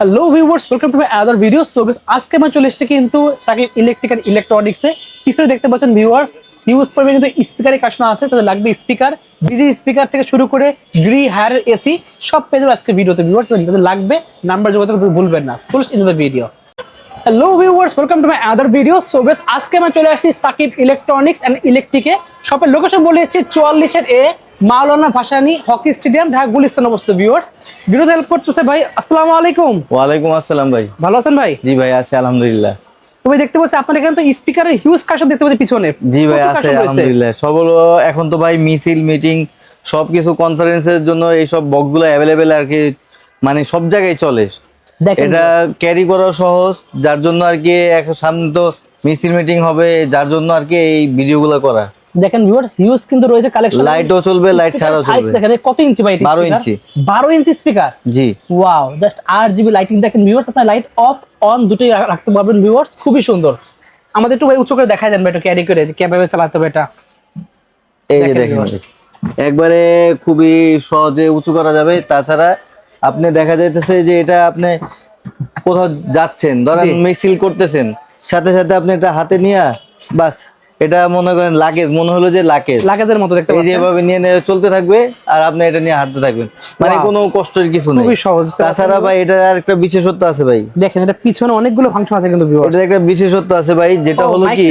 Hello viewers, welcome to my other video. So আজকে আমরা চলে এসেছি কিন্তু সাকিব ইলেকট্রিক অ্যান্ড ইলেকট্রনিক্সে। পিছনে দেখতে পাচ্ছেন ভিউয়ার্স, ইউজ করবে কিন্তু স্পিকারের কাশনা আছে, তাদের লাগবে স্পিকার, ডিজি স্পিকার থেকে শুরু করে গ্রি হায়ার এসি সব পেয়ে যাবে আজকে ভিডিওতে। ভিউয়ার্স যাদের লাগবে নাম্বার যোগাযোগ করতে ভুলবেন না। So in the video. Hello viewers, welcome to my other video. So আজকে আমরা চলে আসছি সাকিব ইলেকট্রনিক্স অ্যান্ড ইলেকট্রিকে। শপের লোকেশন বলে দিচ্ছি 44-এ মাওলানা ভাসানী হকি স্টেডিয়াম, ঢাকা গুলিস্তান অবস্থিত। ভিউয়ার্স ভিডিওতে হেল্প করতেছে ভাই। আসসালামু আলাইকুম। ওয়ালাইকুম আসসালাম ভাই। ভালো আছেন ভাই? জি ভাই আছি আলহামদুলিল্লাহ। তো ভাই দেখতে পাচ্ছি আপনার এখানে তো স্পিকারের হিউজ কাশন দেখতে পাচ্ছি পিছনে। জি ভাই আছে আলহামদুলিল্লাহ। সব হলো এখন তো ভাই মিছিল মিটিং সবকিছু কনফারেন্সের জন্য এই সব বক্সগুলো অ্যাভেলেবেল আর কি, মানে সব জায়গায় চলে। এটা ক্যারি করা সহজ, যার জন্য আর কি সামনে তো মিছিল মিটিং হবে, যার জন্য আর কি এই ভিডিওগুলো করা। দেখেন ভিউয়ার্স, হিউজ কিন্তু রয়েছে কালেকশন। লাইটও চলবে, লাইট ছাড়াও চলবে। দেখেন কত ইঞ্চি ভাই? 12 ইঞ্চি। 12 ইঞ্চি স্পিকার। জি ওয়াও, জাস্ট RGB লাইটিং দেখেন ভিউয়ার্স। আপনারা লাইট অফ অন দুটোই রাখতে পারবেন ভিউয়ার্স, খুবই সুন্দর। আমাদের একটু ভাই উঁচু করে দেখাই দেন ভাই, একটু ক্যারি করে কিভাবে চালাতে হবে এটা। এই যে দেখেন একবারে খুবই সহজে উঁচু করা যাবে। তাছাড়া আপনি দেখা যাইতেছে যে এটা আপনি কোথাও যাচ্ছেন, ধরেন মিছিল করতেছেন, সাথে সাথে আপনি এটা হাতে নিয়ে বাস এটা মনে করেন লাগেজ, মনে হলো যে লাগেজের মতো দেখতে পাচ্ছেন। এই যেভাবে নিয়ে চলতে থাকবে আর আপনি এটা নিয়ে হাঁটতে থাকবেন, মানে কোনো কষ্টের কিছু নেই, খুবই সহজ। তাছাড়া ভাই এটার আরেকটা বিশেষত্ব আছে ভাই। দেখেন এটা পিছনে অনেকগুলো ফাংশন আছে কিন্তু ভিউয়ার্স। এটার একটা বিশেষত্ব আছে ভাই, যেটা হলো কি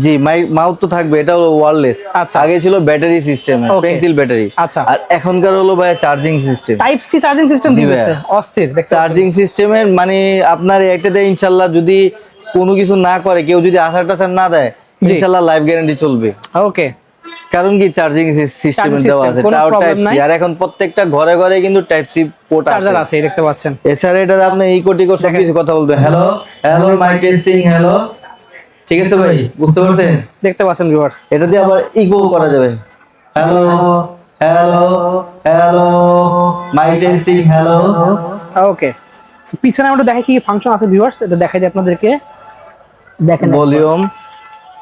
জি মাউথ তো থাকবে, এটা হলো ওয়্যারলেস। আগে ছিল ব্যাটারি সিস্টেম, পেন্সিল ব্যাটারি। আচ্ছা, আর এখনকার হলো ভাই charging system, type C charging system দিয়েছে। অস্থির চার্জিং সিস্টেমের, মানে আপনার একটাতে ইনশাআল্লাহ যদি কোনো কিছু না করে, কেউ যদি আসার টাসার না দেয়, ইনশাআল্লাহ লাইফ গ্যারান্টি চলবে। ওকে, কারণ কি চার্জিং সিস্টেম দেওয়া আছে, তাও টাইপ সি। আর এখন প্রত্যেকটা ঘরে ঘরে কিন্তু টাইপ সি পোর্ট আছে, দেখতে পাচ্ছেন। এছাড়া এটা আপনি ইকো সব কিছু কথা বলবে। Hello hello mic testing, hello, ঠিক আছে ভাই, বুঝতে পারছেন? দেখতে পাচ্ছেন ভিউয়ার্স, এটা দিয়ে আবার ইকো করা যাবে। Hello hello hello mic testing, hello. Okay, so পিছনে আমরা দেখাই কি ফাংশন আছে ভিউয়ার্স, এটা দেখাই দিই আপনাদেরকে। দেখেন ভলিউম,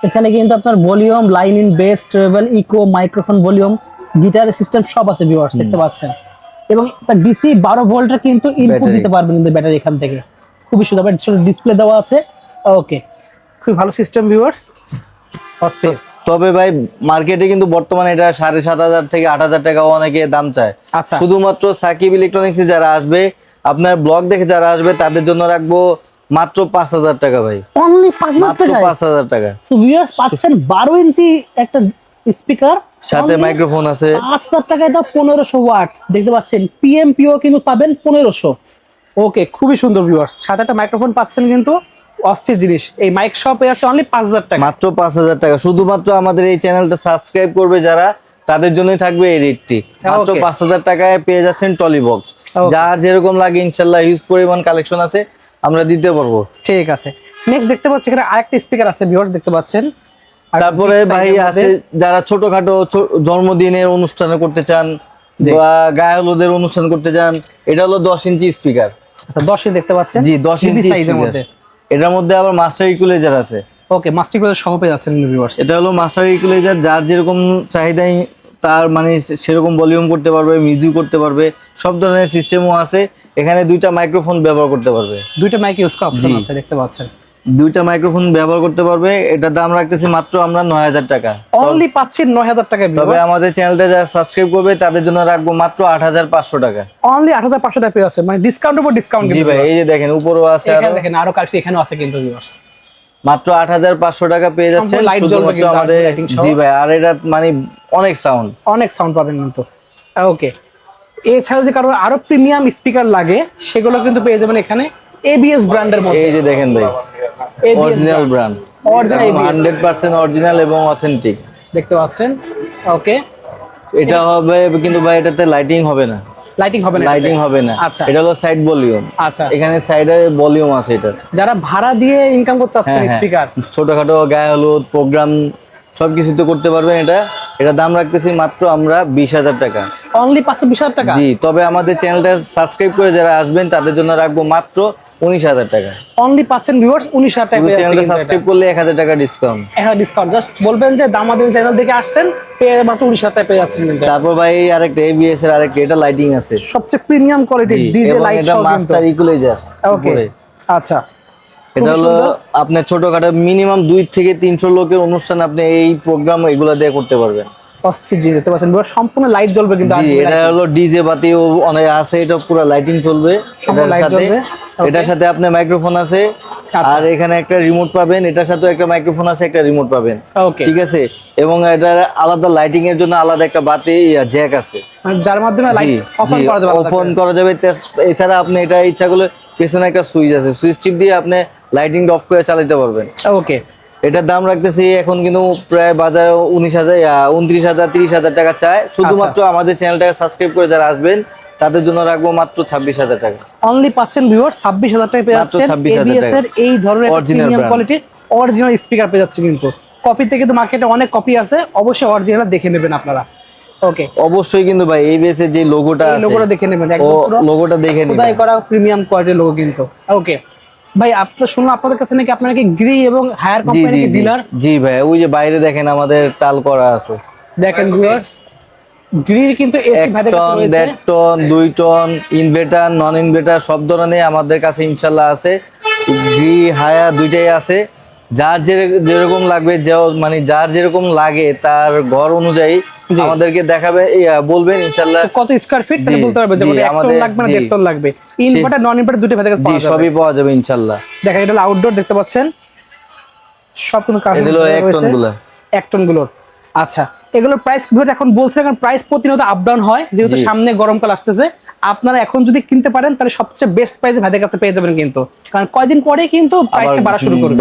এখানে কিন্তু আপনার volume, line in, bass, treble, echo, microphone volume, guitar system সব আছে ভিউয়ার্স, দেখতে পাচ্ছেন। এবং তার ডিসি 12 ভোল্টের কিন্তু ইনপুট দিতে পারবেন কিন্তু ব্যাটারি এখান থেকে। খুবই সুন্দর, ডিসপ্লে দেওয়া আছে। ওকে, খুব ভালো সিস্টেম ভিউয়ার্স, অস্থির। তবে ভাই মার্কেটে কিন্তু বর্তমানে এটা 7,500 থেকে 8,000 টাকা অনেকে দাম চায়। আচ্ছা, শুধুমাত্র সাকিব ইলেকট্রনিক্সে যারা আসবে, আপনার ব্লগ দেখে যারা আসবে, তাদের জন্য রাখবো মাত্র 5,000 টাকা ভাই। অনলি 5,000 টাকা? 5,000 টাকা। সো ভিউয়ার্স পাচ্ছেন 12 ইঞ্চি একটা স্পিকার, সাথে মাইক্রোফোন আছে। 5,000 টাকায় দাও 1500 ওয়াট, দেখতে পাচ্ছেন। পিএমপিও কিন্তু পাবেন 1500। ওকে, খুবই সুন্দর ভিউয়ার্স, সাথে একটা মাইক্রোফোন পাচ্ছেন কিন্তু অস্থির জিনিস। এই মাইক শপে আছে অনলি 5,000 টাকা, মাত্র 5,000 টাকা। শুধুমাত্র আমাদের এই চ্যানেলটা সাবস্ক্রাইব করবে যারা, তাদের জন্যই থাকবে এই রেটটি। মাত্র 5,000 টাকায় পেয়ে যাচ্ছেন টলি বক্স। যার যেরকম লাগে ইনশাআল্লাহ হিউজ পরিমাণ কালেকশন আছে, আমরা দিতে পারবো। ঠিক আছে। নেক্সট দেখতে পাচ্ছি এখানে আরেকটা স্পিকার আছে ভিউয়ার্স, দেখতে পাচ্ছেন। তারপরে ভাই আছে যারা ছোটখাটো জন্মদিনের অনুষ্ঠান করতে চান বা গায়ে হলুদের অনুষ্ঠান করতে চান, এটা হলো 10 ইঞ্চি স্পিকার। আচ্ছা, 10 ইঞ্চি দেখতে পাচ্ছেন। জি 10 ইঞ্চি সাইজের মধ্যে। এটার মধ্যে আবার মাস্টার ইকুয়ালাইজার আছে। ওকে, মাস্টার ইকুয়ালাইজার সহ পেয়ে যাচ্ছেন ভিউয়ার্স। এটা হলো মাস্টার ইকুয়ালাইজার, যার যেরকম চাহিদাই তার মানে সেরকম ভলিউম করতে পারবে, মিউজিক করতে পারবে, সব ধরনের সিস্টেমও আছে। এখানে দুইটা মাইক্রোফোন ব্যবহার করতে পারবে, দুইটা মাইক ইউজ করার অপশন আছে, দেখতে পাচ্ছেন। দুইটা মাইক্রোফোন ব্যবহার করতে পারবে। এটার দাম রাখতেছি মাত্র আমরা 9,000 টাকা। অনলি পাচ্ছেন 9,000 টাকা। তবে আমাদের চ্যানেলটা যারা সাবস্ক্রাইব করবে তাদের জন্য রাখবো মাত্র 8,500 টাকা। অনলি 8,500 টাকা পেয়ে আছে, মানে ডিসকাউন্টের উপর ডিসকাউন্ট। জি ভাই, এই যে দেখেন উপরও আছে, এখানে দেখেন আরো কালেকশন এখানেও আছে কিন্তু ভিউয়ার্স। মাত্র 8,500 টাকা পেয়ে যাচ্ছেন শুধুমাত্র আমাদের। জি ভাই, আর এটা মানে অনেক সাউন্ড পাবেন কিন্তু। ওকে, এছাড়াও যে কারো আরো প্রিমিয়াম স্পিকার লাগে, সেগুলো কিন্তু পেয়ে যাবেন এখানে এবিএস ব্র্যান্ডের মধ্যে। এই যে দেখেন ভাই, অরিজিনাল ব্র্যান্ড, অরিজিনাল 100% অরিজিনাল এবং অথেন্টিক, দেখতে পাচ্ছেন। ওকে, এটা হবে কিন্তু ভাই এটাতে লাইটিং হবে না। লাইটিং হবে না। আচ্ছা, এটা হলো সাইড ভলিউম। আচ্ছা, এখানে সাইডে ভলিউম আছে। এটা যারা ভাড়া দিয়ে ইনকাম করতে চাচ্ছেন স্পিকার, ছোটখাটো গায়ে হলুদ প্রোগ্রাম সবকিছু তো করতে পারবেন। এটা এটা দাম রাখতেছি মাত্র আমরা 20,000 টাকা। অনলি 20,000 টাকা? জি, তবে আমাদের চ্যানেলটা সাবস্ক্রাইব করে যারা আসবেন তাদের জন্য রাখবো মাত্র 19,000 টাকা। অনলি পাচ্ছেন ভিউয়ার্স 19,000 টাকা। চ্যানেলটা সাবস্ক্রাইব করলে 1,000 টাকা ডিসকাউন্ট। 1,000 ডিসকাউন্ট, জাস্ট বলবেন যে দামাদামি চ্যানেল থেকে আসছেন, পেয়ে মাত্র 19,000 টাকা পেয়ে যাচ্ছেন কিন্তু। তারপর ভাই আরেকটা ABS এর আরেকটা, এটা লাইটিং আছে সবচেয়ে প্রিমিয়াম কোয়ালিটির ডিজে লাইট সহ কিন্তু। Master equaliser. ওকে, আচ্ছা। এটা হলো আপনার ছোটখাটো মিনিমাম 2 থেকে 300 লোকের অনুষ্ঠান আপনি এই প্রোগ্রাম এগুলা দিয়ে করতে পারবেন। অস্থির জিনিস দেখতে পাচ্ছেন, সম্পূর্ণ লাইট জ্বলবে কিন্তু। এটা হলো ডিজে বাতিও অনেক আছে, এটা পুরো লাইটিং চলবে। এটার সাথে আপনার মাইক্রোফোন আছে, আর এখানে একটা রিমোট পাবেন। এটার সাথেও একটা মাইক্রোফোন আছে, একটা রিমোট পাবেন, ঠিক আছে। এবং এটার আলাদা লাইটিং এর জন্য আলাদা একটা বাতি জ্যাক আছে, যার মাধ্যমে লাইট অন করা যাবে। এছাড়া আপনি এটা ইচ্ছা করলে পেছনে একটা সুইচ আছে, সুইচ টিপ দিয়ে আপনি লাইটিং অফ করে চালাতে পারবেন। ওকে, এটার দাম রাখতেছি এখন কিন্তু প্রায় বাজারে 19,000, 29,000, 30,000 টাকা চায়। শুধুমাত্র আমাদের চ্যানেলটাকে সাবস্ক্রাইব করে যারা আসবেন তাদের জন্য রাখবো মাত্র 26,000 টাকা। অনলি পাচ্ছেন ভিউয়ার্স 26,000 টাকা পেয়ে যাচ্ছেন ABS এর এই ধরনের প্রিমিয়াম কোয়ালিটির অরিজিনাল স্পিকার পেয়ে যাচ্ছে কিন্তু। কপি থেকে তো মার্কেটে অনেক কপি আছে, অবশ্যই অরিজিনাল দেখে নেবেন আপনারা। ওকে, অবশ্যই কিন্তু ভাই ABS এর যে লোগোটা আছে, লোগোটা দেখে নেবেন, একদম পুরো লোগোটা দেখে নেবেন, খোদাই করা প্রিমিয়াম কোয়ালিটির লোগো কিন্তু। ওকে ভাই, আপনারা শুনলাম আপনাদের কাছে নাকি আপনারা কি গ্রি এবং হায়ার কোম্পানির ডিলার? জি ভাই, ওই যে বাইরে দেখেন আমাদের টাল করা আছে, দেখেন ভিউয়ার্স, গ্রির কিন্তু এসি ভাইদের কাছে রয়েছে 1 ton 2 ton inverter non inverter সব ধরনের আমাদের কাছে ইনশাআল্লাহ আছে। গ্রি হায়া দুইটাই আছে, যার যেরকম লাগবে, মানে যার যেরকম লাগে তার ঘর অনুযায়ী আমাদেরকে দেখাবে, বলবেন ইনশাআল্লাহ। কত স্কয়ার ফিট তাহলে বলতে পারবে, যেমন 1 টন লাগবে না 1.5 টন লাগবে, ইনভার্টার নন ইনভার্টার দুটো ভাইদের কাছে পাওয়া যাবে। সবই পাওয়া যাবে ইনশাআল্লাহ। দেখেন এটা হলো আউটডোর, দেখতে পাচ্ছেন সব কিন্তু কাজ হলো 1 টন গুলো, 1 টন গুলোর। আচ্ছা, এগুলোর প্রাইস ভিডিওতে এখন বলছে, কারণ প্রাইস প্রতিনিয়ত আপ ডাউন হয়, যেহেতু সামনে গরমকাল আসতেছে। আপনারা এখন যদি কিনতে পারেন তাহলে সবচেয়ে বেস্ট প্রাইসে ভাইদের কাছে পেয়ে যাবেন কিন্তু, কারণ কয়েকদিন পরে কিন্তু প্রাইসটা বাড়া শুরু করবে,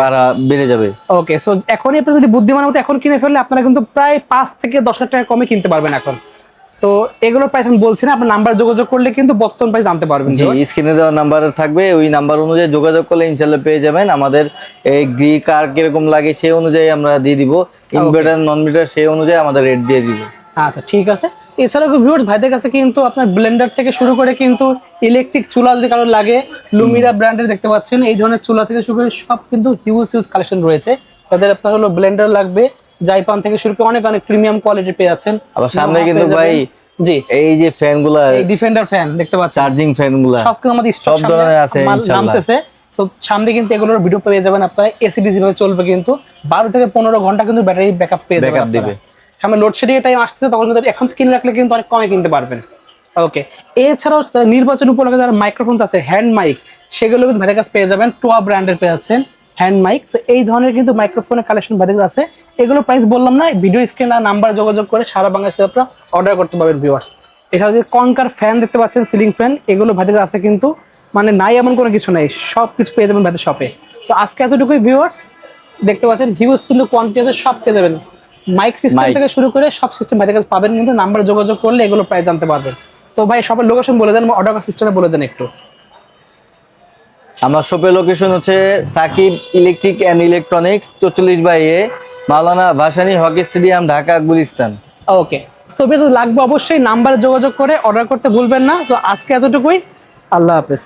বেড়ে যাবে। ওকে, সো এখনই আপনি যদি বুদ্ধিমান মতো এখন কিনে ফেললে আপনারা কিন্তু প্রায় 5 থেকে 10,000 টাকা কমে কিনতে পারবেন এখন। তো এগুলোর প্রাইস আমি বলছি না, আপনার নাম্বার যোগাযোগ করলে কিন্তু বর্তমান প্রাইস জানতে পারবেন। জি, স্ক্রিনে দেওয়া নাম্বার থাকবে, ওই নাম্বার অনুযায়ী যোগাযোগ করলে ইনশাআল্লাহ পেয়ে যাবেন। আমাদের এই গ্রি কার কিরকম লাগে সেই অনুযায়ী আমরা দিয়ে দিব, ইনভার্টার নন ইনভার্টার সেই অনুযায়ী আমাদের রেট দিয়ে দিব। আচ্ছা, ঠিক আছে। এছাড়াও ভিউয়ার্স ভাইদের কাছে কিন্তু আপনার ব্লেন্ডার থেকে শুরু করে কিন্তু ইলেকট্রিক চুলা যদি কারো লাগে, লুমিরা ব্র্যান্ডের দেখতে পাচ্ছেন এই ধরনের চুলা থেকে শুরু করে সব কিন্তু হিউজ কালেকশন রয়েছে। তাদের আপনার হলো ব্লেন্ডার লাগবে, জাইপান থেকে শুরু করে অনেক প্রিমিয়াম কোয়ালিটি পেয়ে যাচ্ছেন। আবার সামনে কিন্তু ভাই জি এই যে ফ্যানগুলা, এই ডিফেন্ডার ফ্যান দেখতে পাচ্ছেন, চার্জিং ফ্যানগুলা সব কিন্তু আমাদের সব ধরনের আছে ইনশাআল্লাহ। তো সামনে কিন্তু এগুলোর ভিডিও পেয়ে যাবেন আপনারা, এসি ডিসি ভাবে চলবে কিন্তু 12 থেকে 15 ঘন্টা কিন্তু ব্যাটারি ব্যাকআপ পেয়ে যাবেন আপনারা। সামনে লোডশেডিং এর টাইম আসছে, তখন কিন্তু এখন কিনে রাখলে কিন্তু অনেক কমে কিনতে পারবেন। ওকে, এছাড়াও নির্বাচন উপলক্ষে যারা মাইক্রোফোন আছে, হ্যান্ড মাইক, সেগুলো কিন্তু ভাইদের কাছে পেয়ে যাবেন। টোয়া ব্র্যান্ডের পেয়ে যাচ্ছেন হ্যান্ড মাইক। এই ধরনের কিন্তু মাইক্রোফোনের কালেকশন ভাইদের কাছে আছে। এগুলো প্রাইস বললাম না, ভিডিও স্ক্রিন আর নাম্বার যোগাযোগ করে সারা বাংলাদেশে আপনারা অর্ডার করতে পারবেন ভিউয়ার্স। এছাড়া যে কনকার ফ্যান দেখতে পাচ্ছেন, সিলিং ফ্যান, এগুলো ভাইদের আছে কিন্তু, মানে নাই এমন কোনো কিছু নাই, সব কিছু পেয়ে যাবেন ভাইদের শপে। তো আজকে এতটুকুই ভিউয়ার্স, দেখতে পাচ্ছেন হিউজ কিন্তু কোয়ান্টিটি আছে, সব পেয়ে যাবেন। মাইক সিস্টেম থেকে শুরু করে সব সিস্টেম ভাইদের কাছে পাবেন কিন্তু, নাম্বার যোগাযোগ করলে এগুলো প্রাইস জানতে পারবেন। তো ভাই সবার লোকেশন বলে দেন, অর্ডার সিস্টেমে বলে দেন একটু। আমার শপের লোকেশন হচ্ছে Sakib electric and electronics, 44/A, Maulana Bhasani hockey stadium, Dhaka, Gulistan. Okay, so বেশ লাগবে, অবশ্যই নাম্বার যোগাযোগ করে অর্ডার করতে ভুলবেন না। তো আজকে এতটুকুই, আল্লাহ হাফেজ।